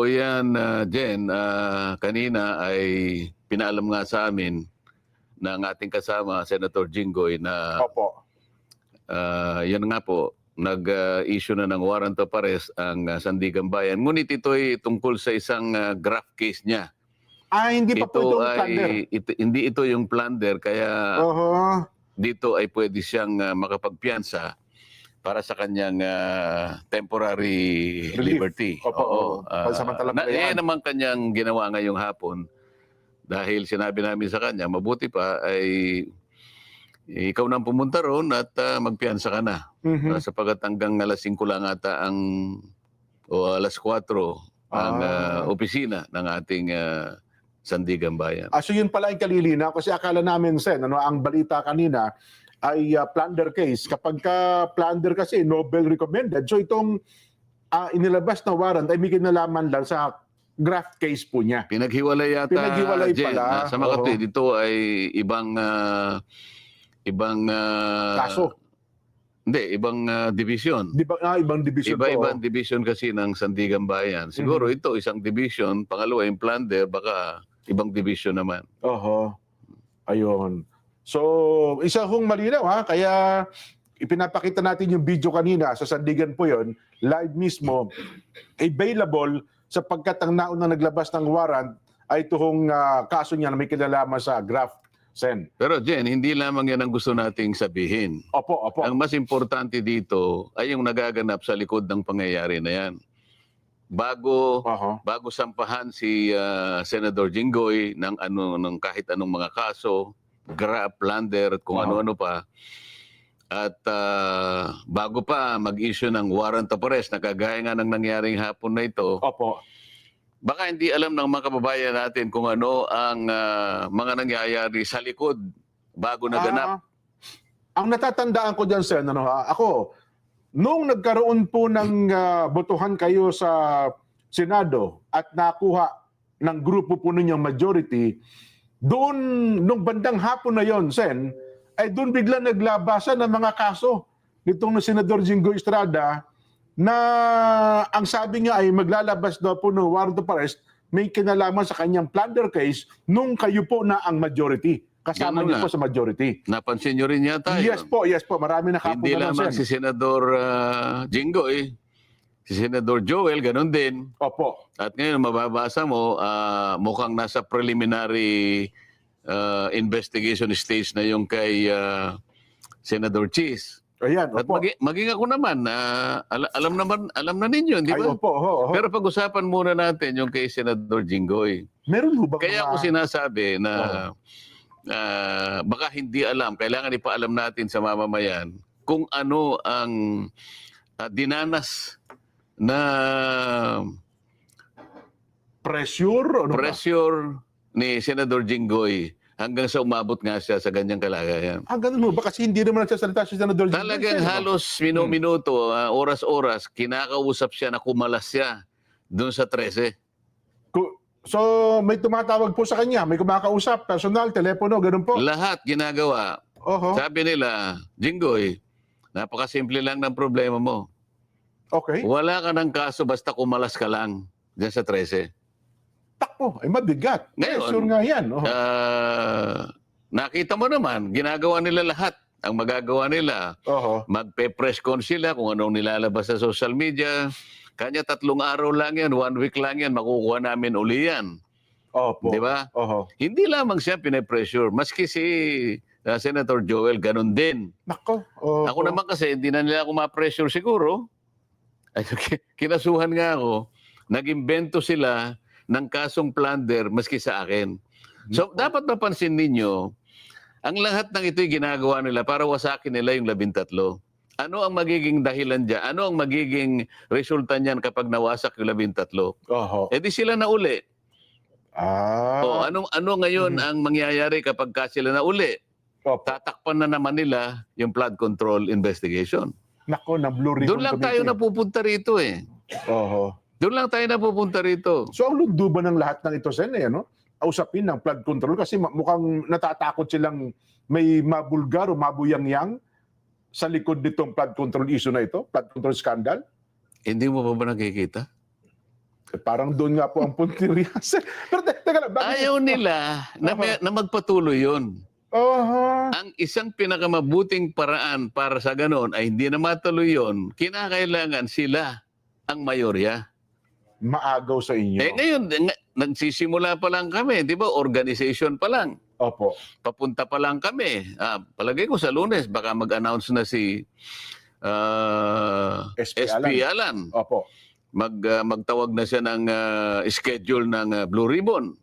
yan, Jen, kanina ay pinaalam nga sa amin ng ating kasama, Senator Jinggoy, na Opo. yan nga po, nag-issue na ng warrant of arrest ang Sandigan Bayan. Ngunit ito ay tungkol sa isang graft case niya. Hindi pa po itong plunder. Hindi ito yung plunder, kaya dito ay pwede siyang makapagpiyansa para sa kanyang temporary liberty. Opo. Pansamantala pa yan. naman kanyang ginawa ngayong hapon dahil sinabi namin sa kanya, mabuti pa ay ikaw nang pumunta roon at magpiyansa ka na. Sapagat hanggang alas 5 lang ata o alas 4 ang opisina ng ating Sandigan Bayan. So yun pala yung kalilina kasi akala namin, Sen, ang balita kanina ay plunder case. Kapag ka plunder kasi, Nobel recommended. So itong inilabas na warrant ay may kinalaman lang sa graft case po niya. Pinaghiwalay yata. Pinaghiwalay Jen, pala. sa Makati, dito ay ibang kaso. Hindi, ibang division. Ibang division po. Iba-ibang division kasi ng Sandigan Bayan. Siguro ito isang division, pangalawa yung plunder, baka ibang division naman. Ayun. So, isa hong malinaw kaya ipinapakita natin yung video kanina sa Sandigan po yon, live mismo, available sapagkat ang naunang naglabas ng warrant ay tuhong kaso niya na may kinalaman sa graft. Sen. Pero Jen, hindi lamang yan ang gusto nating sabihin. Opo. Ang mas importante dito ay yung nagaganap sa likod ng pangyayari na yan. Bago sampahan si Senator Jinggoy ng kahit anong mga kaso, graft, plunder, at kung ano-ano pa, at bago pa mag-issue ng warrant of arrest na kagaya nga ng nangyaring hapon na ito, baka hindi alam ng mga kababayan natin kung ano ang mga nangyayari sa likod bago naganap. Ang natatandaan ko dyan, Sen, ako, nung nagkaroon po ng botohan kayo sa Senado at nakuha ng grupo po ninyong majority, doon, nung bandang hapon na yon, Sen, ay doon bigla naglabasan ng mga kaso nitong Senador Jinggoy Estrada na ang sabi niya ay maglalabas daw po ng warrant of arrest, may kinalaman sa kanyang plunder case nung kayo po na ang majority. Kasama niyo po sa majority. Napansin niyo rin yata Yes po. Marami na kapon. Hindi lamang si Senador Jinggoy, si Senador Joel, ganun din. Opo. At ngayon, mababasa mo, mukhang nasa preliminary investigation stage na yung kay Senador Cheese. Ayan, at maging ako naman, alam na ninyo, di ba? Opo. Pero pag-usapan muna natin yung kay Senador Jinggoy. Meron ho ba? Kaya ako sinasabi na baka hindi alam, kailangan ipaalam natin sa mamamayan kung ano ang dinanas na pressure ni Senador Jinggoy hanggang sa umabot nga siya sa ganyang kalagayan. Ganun mo ba? Kasi hindi naman nagsasalita si Senador Jinggoy. Talagang halos minuto, oras-oras, kinakausap siya na kumalas siya doon sa 13. So, may tumatawag po sa kanya, may kumakausap, personal, telepono, ganun po? Lahat ginagawa. Sabi nila, Jinggoy, napakasimple lang ng problema mo. Okay. Wala ka ng kaso basta kumalas ka lang dyan sa 13. Takbo, ay mabigat. Ngayon, sure nga yan. Nakita mo naman, ginagawa nila lahat. Ang magagawa nila, magpe-press con sila kung anong nilalabas sa social media. Kanya 3 araw lang yan, 1 week lang yan, makukuha namin uli yan. Di ba? Hindi lamang siya pinapressure. Maski si Senator Joel, ganun din. Ako naman kasi, hindi na nila ako ma-pressure siguro. Kinasuhan nga ako, nag-imbento sila ng kasong plunder maski sa akin. So, dapat mapansin ninyo, ang lahat ng ito'y ginagawa nila para wasakin nila yung 13. Ano ang magiging dahilan dyan? Ano ang magiging resulta niyan kapag nawasak yung 13? Eh di sila na uli. Ano ngayon ang mangyayari kapag sila na uli? Tatakpan na naman nila yung flood control investigation. Doon lang tayo napupunta rito eh. Doon lang tayo napupunta rito. So ang lunduban ng lahat ng ito, Sen, usapin ng flood control kasi mukhang natatakot silang may mabulgar o mabuyang-yang sa likod nitong flood control issue na ito, flood control scandal. Hindi mo pa ba nakikita? Parang doon nga po ang puntirya. Pero teka lang, bakit? Ayaw nila na magpatuloy yun. Oho. Ang isang pinakamabuting paraan para sa ganon ay hindi na matuloy yun, kinakailangan sila ang mayorya. Maagaw sa inyo. Ngayon, nagsisimula pa lang kami, di ba? Organization pa lang. Opo. Papunta pa lang kami. Palagay ko sa Lunes, baka mag-announce na si SP Alan. Opo. Magtawag na siya ng schedule ng Blue Ribbon.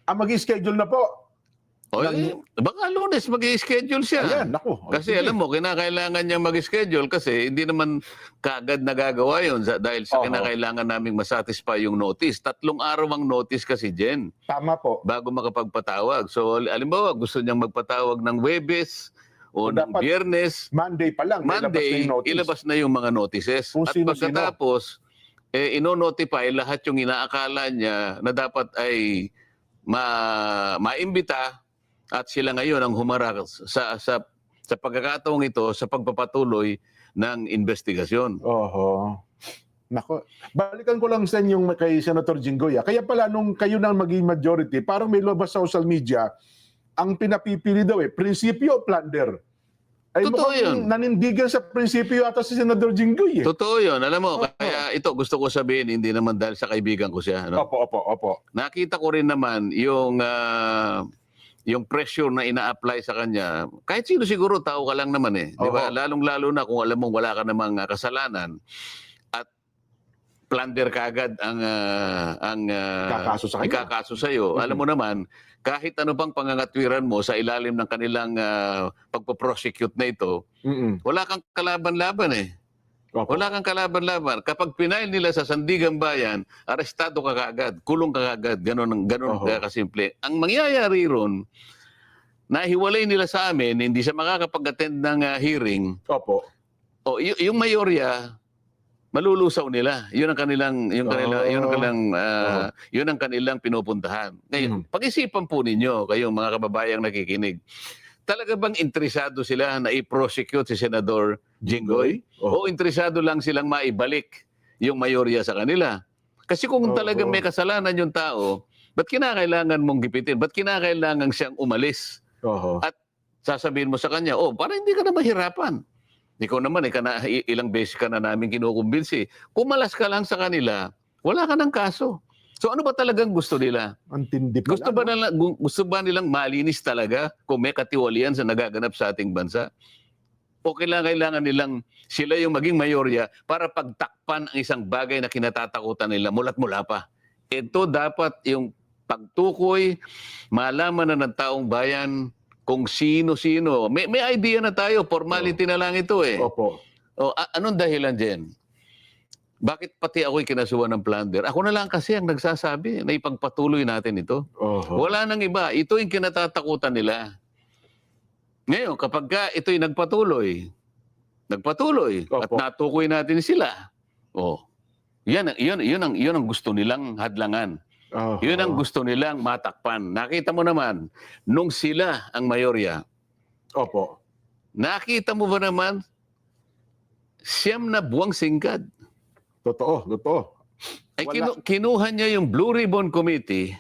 Mag-schedule na po. Baka Lunes mag-schedule siya. Ayan, naku. Kasi alam mo, kinakailangan niyang mag-schedule kasi hindi naman kaagad nagagawa yun dahil sa kinakailangan naming masatisfy yung notice. 3 araw ang notice kasi, Jen. Tama po. Bago makapagpatawag. So, alimbawa, gusto niyang magpatawag ng Huwebes o ng Biyernes. Monday pa lang. Monday, ilabas na yung mga notices. Kung At sino-sino. pagkatapos, ino-notify lahat yung inaakala niya na dapat ay maimbita at sila ngayon ang humarap sa pagkakataong ito sa pagpapatuloy ng investigasyon. Oho. Nako. Balikan ko lang sa inyong kay Senator Jinggoy. Kaya pala nung kayo nang maging majority, parang may lumabas sa social media, ang pinapipili daw prinsipyo o plunder. Ay, Totoo yun. Nanindigan sa prinsipyo ata si Senator Jinggoy. Totoo yun. Alam mo, kaya ito gusto ko sabihin, hindi naman dahil sa kaibigan ko siya. No? Opo. Nakita ko rin naman yung pressure na ina-apply sa kanya. Kahit sino siguro, tao ka lang naman eh. Di ba? Lalong-lalo na kung alam mong wala ka namang kasalanan at plunder kagad ang ikakaso sa iyo. Alam mo naman, kahit ano pang pangangatwiran mo sa ilalim ng kanilang pagpo-prosecute na ito, wala kang kalaban-laban eh. Wala kang kalaban-laban. Kapag pinail nila sa Sandigan Bayan, arestado ka kaagad, kulong ka kaagad, ganun kasimple. Ang mangyayari ron, nahiwalay nila sa amin, hindi siya makakapag-attend ng hearing. Opo. Yung mayorya, malulusaw nila. Yun ang kanilang pinupuntahan. Ngayon, pag-isipan po ninyo, kayong mga kababayang nakikinig, talaga bang interesado sila na i-prosecute si Senador Jinggoy? O interesado lang silang maibalik yung mayorya sa kanila? Kasi kung talagang may kasalanan yung tao, ba't kinakailangan mong gipitin? Ba't kinakailangan siyang umalis? At sasabihin mo sa kanya, para hindi ka na mahirapan. Ikaw naman, ilang beses ka na namin kinukumbinsi. Kumalas ka lang sa kanila, wala ka ng kaso. So ano ba talagang gusto nila? Antindi pa Gusto ba nilang malinis talaga kung may katiwalian sa nagaganap sa ating bansa? O kailangan nilang sila yung maging mayorya para pagtakpan ang isang bagay na kinatatakutan nila mula't mula pa? Ito dapat yung pagtukoy, malaman na ng taong bayan kung sino-sino. May idea na tayo, formality na lang ito eh. Opo. Anong dahilan dyan? Bakit pati ako'y kinasuhan ng plunder? Ako na lang kasi ang nagsasabi na ipagpatuloy natin ito. Wala nang iba. Ito yung kinatatakutan nila. Ngayon, kapag ito'y nagpatuloy at natukoy natin sila, yun ang gusto nilang hadlangan. Yun ang gusto nilang matakpan. Nakita mo naman, nung sila ang mayorya, nakita mo ba naman, 9 na buwang singkad. Totoo. Ay kinuha niya yung Blue Ribbon Committee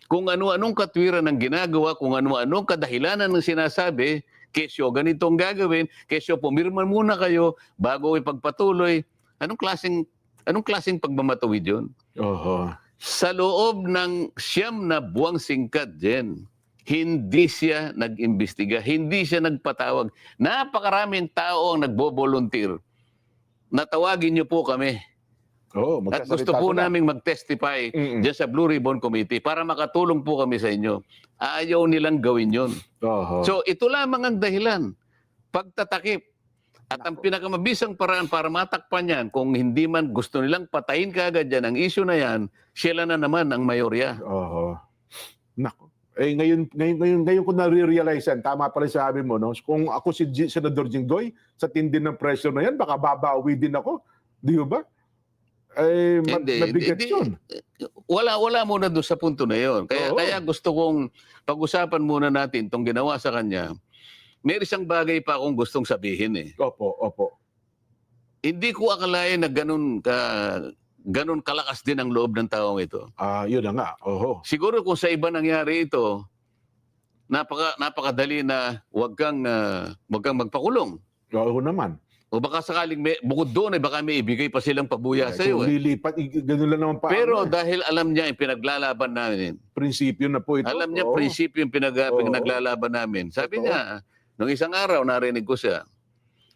kung ano-anong katwiran ng ginagawa, kung ano-anong kadahilanan ng sinasabi, kesyo ganitong gagawin, kesyo pumirma muna kayo bago ipagpatuloy. Anong klaseng pagmamatawid yun? Sa loob ng 9 na buwang singkad, Jen, hindi siya nag-imbestiga, hindi siya nagpatawag. Napakaraming tao ang nagbo-volunteer. Natawagin niyo po kami. At gusto po naming mag-testify dyan sa Blue Ribbon Committee para makatulong po kami sa inyo. Ayaw nilang gawin yun. So ito lamang ang dahilan. Pagtatakip. At ang pinakamabisang paraan para matakpan yan, kung hindi man gusto nilang patayin kaagad yan, ang issue na yan, sila na naman ang mayorya. Nako. Ngayon ko na-realize yan. Tama pala sabi mo, no? Kung ako si Senador Jinggoy, sa tindi ng pressure na yan, baka babawi din ako. Di ba? Mabigat yun. Wala muna doon sa punto na yun. Kaya gusto kong pag-usapan muna natin itong ginawa sa kanya. May isang bagay pa akong gustong sabihin eh. Opo. Hindi ko akalain na ganun ganun kalakas din ang loob ng taong ito. Yun na nga. Oho. Siguro kung sa iba nangyari ito, napakadali na wag kang magpakulong. Oo naman. O baka sakaling bukod doon, baka may ibigay pa silang pabuya sa iyo. Kung lilipat, ganun lang naman pa. Pero dahil alam niya yung pinaglalaban namin, Prinsipyo na po ito. alam niya Oo. prinsipyo yung pinaglalaban namin. Sabi Totoo. niya, nung isang araw narinig ko siya,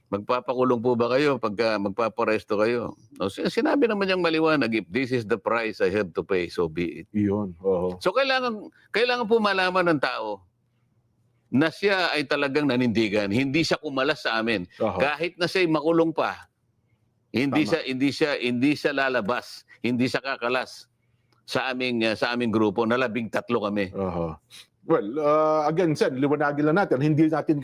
magpapakulong po ba kayo pagka magpaparesto kayo? O, sinabi naman niyang maliwanag, if this is the price I have to pay, so be it. Yun. Oo. So kailangan po malaman ng tao na siya ay talagang nanindigan. Hindi siya kumalas sa amin. Oho. Kahit na siya'y makulong pa, hindi siya lalabas, hindi siya kakalas sa aming grupo na 13 kami. Oho. Well, again, Sen, liwanagin lang natin, hindi natin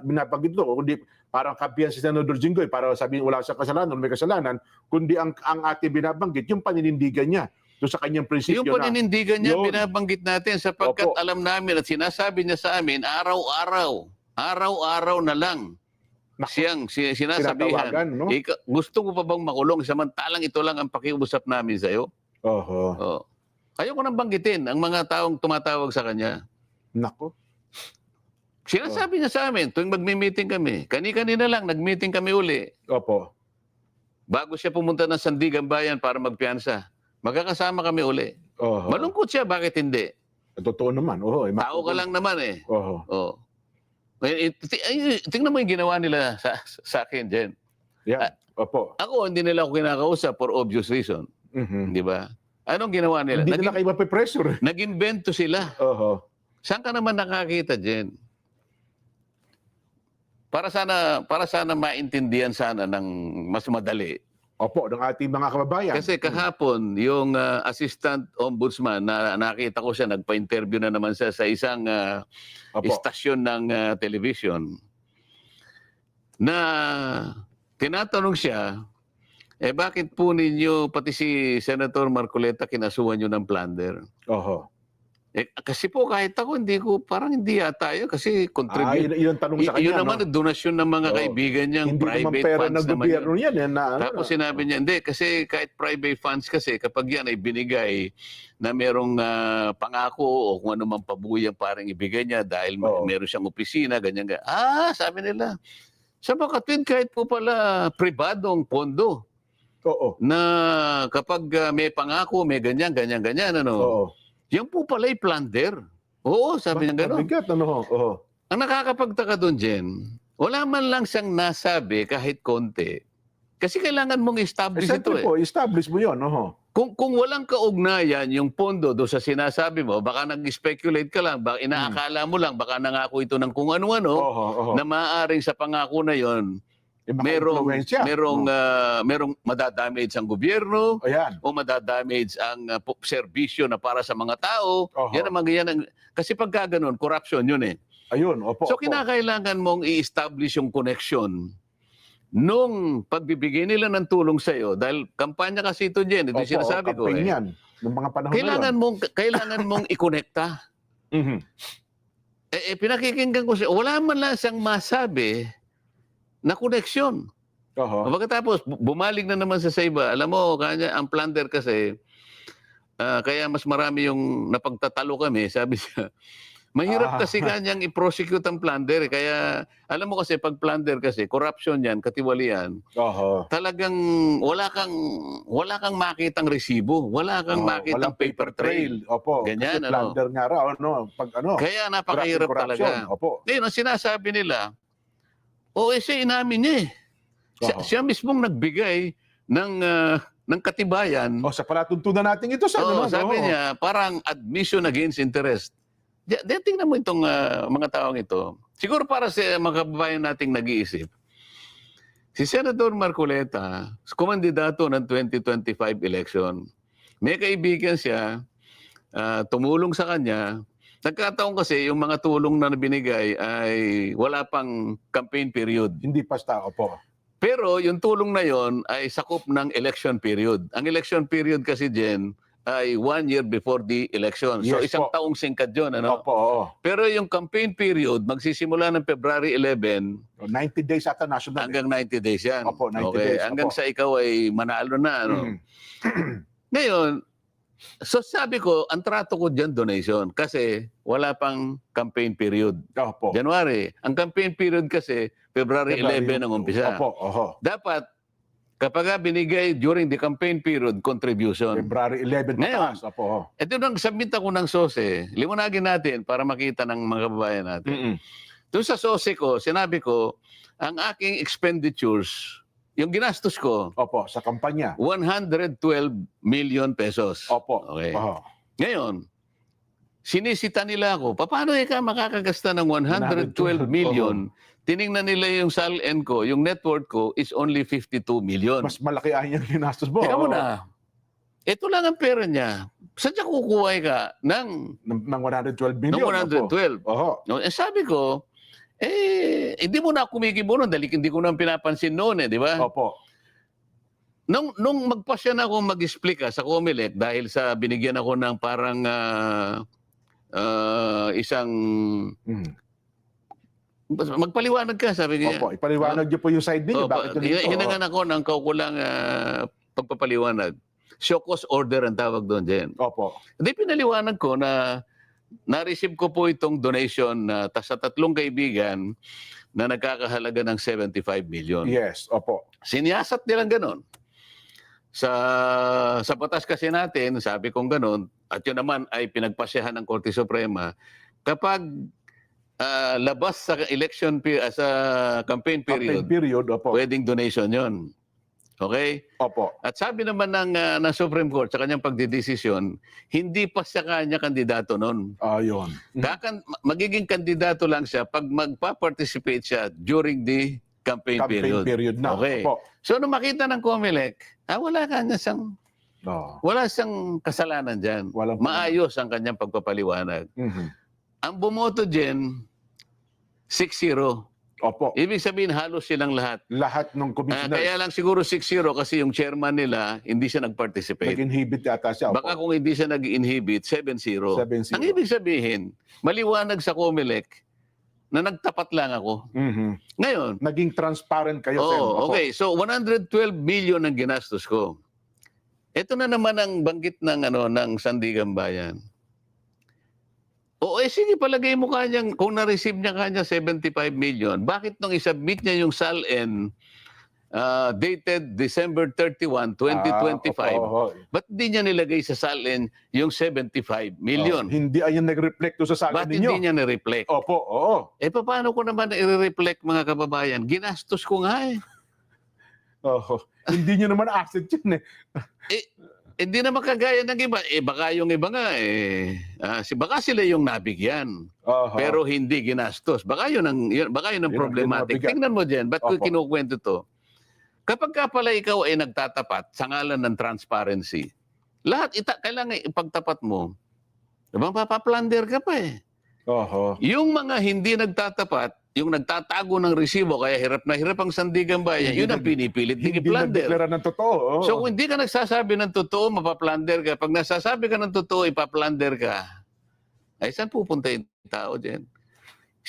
binabanggit ito, kundi parang kampiyan si Senador Jinggoy para sabihin wala siyang kasalanan, may kasalanan, kundi ang ating binabanggit, yung paninindigan niya doon sa kanyang prinsipyo Yung paninindigan niya, Yun. binabanggit natin sapagkat Opo. alam namin at sinasabi niya sa amin, araw-araw na lang siyang sinasabihan. Tinatawagan, no? Gusto mo pa bang makulong samantalang ito lang ang pakiusap namin sa'yo? Oho. Oh. Ayoko nang banggitin ang mga taong tumatawag sa kanya. Nako. Sinasabi niya sa amin, tuwing magmi-meeting kami, kani-kanina lang, nag-meeting kami uli, Opo. bago siya pumunta ng Sandigan Bayan para magpiyansa. Magkakasama kami uli. Oho. Malungkot siya, bakit hindi? Totoo naman. Oho. Tao ka lang naman eh. Oho. Oh. Tingnan mo yung ginawa nila sa akin, Jen. Yan. Opo. Ako, hindi nila ako kinakausap for obvious reason. Mhm. Di ba? Anong ginawa nila? Hindi nila kayo mapipressure. Nag-invento sila. Oho. Saan ka naman nakakita, Jen? Para sana maintindihan sana ng mas madali. Opo, ng ating mga kababayan. Kasi kahapon, yung assistant ombudsman, na nakita ko siya, nagpa-interview na naman siya sa isang Opo. istasyon ng television, na tinatanong siya, bakit po ninyo, pati si Senator Marcoleta, kinasuhan nyo ng plunder? Oho. Kasi po kahit ako, parang hindi yata yun, kasi contribute. Yun ang tanong sa kanya. Yun naman, donasyon ng mga Oo. kaibigan niyang Hindi naman private pera funds ng naman gobyerno yun. yan. Tapos sinabi niya, hindi, kasi kahit private funds kasi, kapag yan ay binigay na merong pangako o kung ano man pabuyang parang ibigay niya dahil Oo. meron siyang opisina, ganyan. Sabi nila, sa Makatwid kahit po pala pribadong pondo Oo. na kapag may pangako, may ganyan, ano. Oo. Yan po pala'y plunder. Oo, sabi niya gano'n. Mabigat, ano? Oo. Ang nakakapagtaka doon, Jen, wala man lang siyang nasabi kahit konti. Kasi kailangan mong establish ito Siyempre eh. po, establish mo yun. Oho. Kung walang kaugnayan yung pondo doon sa sinasabi mo, baka nag-speculate ka lang, baka inaakala mo lang, baka nangako ito ng kung ano-ano, Oho. Oho. na maaaring sa pangako na yon Maka-influensya. merong madadamage ang gobyerno, Ayan. o madadamage ang serbisyo na para sa mga tao. Oho. Yan ang kasi pagka ganun, corruption yun eh. Ayun, opo. So opo. kinakailangan mong i-establish yung connection nung pagbibigay nila ng tulong sa iyo, dahil kampanya kasi ito Jen, ito yung sinasabi ko campaign eh. yan. Ng mga panahon Kailangan mong i-connecta. Mhm. Pinakikinggan ko siya, wala man lang siyang masabi na koneksyon. Oho. Pagkatapos, bumalik na naman sa iba. Alam mo, kanya, ang plunder kasi, kaya mas marami yung napagtatalo kami, sabi siya. Mahirap kasi kanyang i-prosecute ang plunder. Kaya, alam mo kasi, pag plunder kasi, corruption yan, katiwalian, Oho. talagang wala kang makitang resibo. Wala kang makitang Walang paper trail. Opo. Ganyan, Kasi ano. plunder nga raw, ano, pag ano. Kaya napakahirap corruption. talaga. Opo. Ngayon, ang sinasabi nila, siya inamin niya eh. Oho. Siya mismong nagbigay ng katibayan. Sa palatuntunan natin ito, sa ano? Sabi niya, parang admission against interest. Tingnan mo itong mga taong ito. Siguro para sa mga kababayan nating nag-iisip, si Senator Marcoleta, kumandidato ng 2025 election, may kaibigan siya, tumulong sa kanya. Nagkataon kasi yung mga tulong na binigay ay wala pang campaign period. Hindi basta, opo. Pero yung tulong na yon ay sakop ng election period. Ang election period kasi, Jen, ay 1 year before the election. So Yes isang po. taong singkat yun. Ano? Opo, oo. Pero yung campaign period, magsisimula ng February 11 90 days ata national. hanggang 90 days yan. Opo, 90 okay. days, Hanggang opo. sa ikaw ay manalo na. Ano? Mhm. Ngayon, so sabi ko, ang trato ko dyan donation kasi wala pang campaign period. Opo. January. Ang campaign period kasi February 11 ang umpisa. Opo, oho. Dapat, kapag binigay during the campaign period, contribution. February 11 Ngayon, pataas. Opo, oho. ito nang submit ako ng SOSE, liwanagin natin para makita ng mga kababayan natin. Mm-mm. Doon sa SOSE ko, sinabi ko, ang aking expenditures, yung ginastos ko, Opo, sa kampanya. 112 million pesos. Opo. Okay. Oho. Ngayon, sinisita nila ako, paano ka makakagasta ng 112 million? Tiningnan nila yung SALN ko, yung net worth ko is only 52 million. Mas malaki ay yung ginastos mo. Teka muna, ito lang ang pera niya. Saan siya kukuha ka ng Ng 112 million. 112? Oho. No, sabi ko, hindi mo na kumikibo nun dahil hindi ko na pinapansin noon di ba? Opo. Nung magpasya na ako mag-explica sa COMELEC dahil sa binigyan ako ng parang isang Mhm. magpaliwanag ka, sabi niya. Opo, ipaliwanag niyo po yung side ninyo. Bakit yun dito? Hinangan ako ng kaukulang pagpapaliwanag. Show cause order ang tawag doon, Jen. Opo. Hindi pinaliwanag ko na na-receive ko po itong donation sa 3 kaibigan na nagkakahalaga ng 75 million. Yes, opo. Siniyasat nilang ganon. Sa batas kasi natin, sabi kong ganon, at yun naman ay pinagpasyahan ng Korte Suprema, kapag labas sa sa campaign period, Campaign period, opo. pwedeng donation yon. Okay? Opo. At sabi naman ng Supreme Court sa kanyang pagdidesisyon, hindi pa siya kanya kandidato noon. Ayun. Magiging kandidato lang siya pag magpa-participate siya during the campaign period. na. Okay. Opo. So nung makita ng COMELEC, wala Oh. siyang kasalanan diyan. Walang Maayos ang kanyang pagpapaliwanag. Mhm. Ang bumoto diyan 6-0. Opo. Ibig sabihin halos silang lahat. Lahat ng commissioners. Kaya lang siguro 6-0 kasi yung chairman nila hindi siya nag-participate. Nag-inhibit yata siya. Opo. Baka kung hindi siya nag-inhibit, 7-0. 7-0. Ang ibig sabihin, maliwanag sa COMELEC na nagtapat lang ako. Mhm. Ngayon, Naging transparent kayo, Sen. Opo. okay. So 112 million ang ginastos ko. Ito na naman ang banggit ng Sandigan Bayan. Sige, palagay mo kanyang, kung na-receive niya kanya 75 million, bakit nung isubmit niya yung SALN dated December 31, 2025, Opo. ba't di niya nilagay sa SALN yung 75 million? Hindi ayan nag-reflect doon sa Ba't salin ninyo. hindi niya na-reflect? Opo, oo. Paano ko naman i-reflect mga kababayan? Ginastos ko nga Oho. Hindi nyo naman asset yun eh. Hindi naman kagaya ng iba. Baka yung iba nga baka sila yung nabigyan. Oho. Pero hindi ginastos. Baka yun ang Yun ang problematic. mabigat. Tingnan mo diyan, ba't ko Opo. kinukwento to? Kapag ka pala ikaw ay nagtatapat sa ngalan ng transparency, lahat kailangan ipagtapat mo. Diba, papaplander ka pa eh. Oho. Yung mga hindi nagtatapat, yung nagtatago ng resibo, kaya hirap na hirap ang Sandigan Bayan, Hindi yun ang pinipilit Hindi i-plunder. nagdeklara ng totoo. Oo. So kung hindi ka nagsasabi ng totoo, mapaplander ka. Pag nasasabi ka ng totoo, ipaplander ka. Ay, saan pupunta yung tao dyan?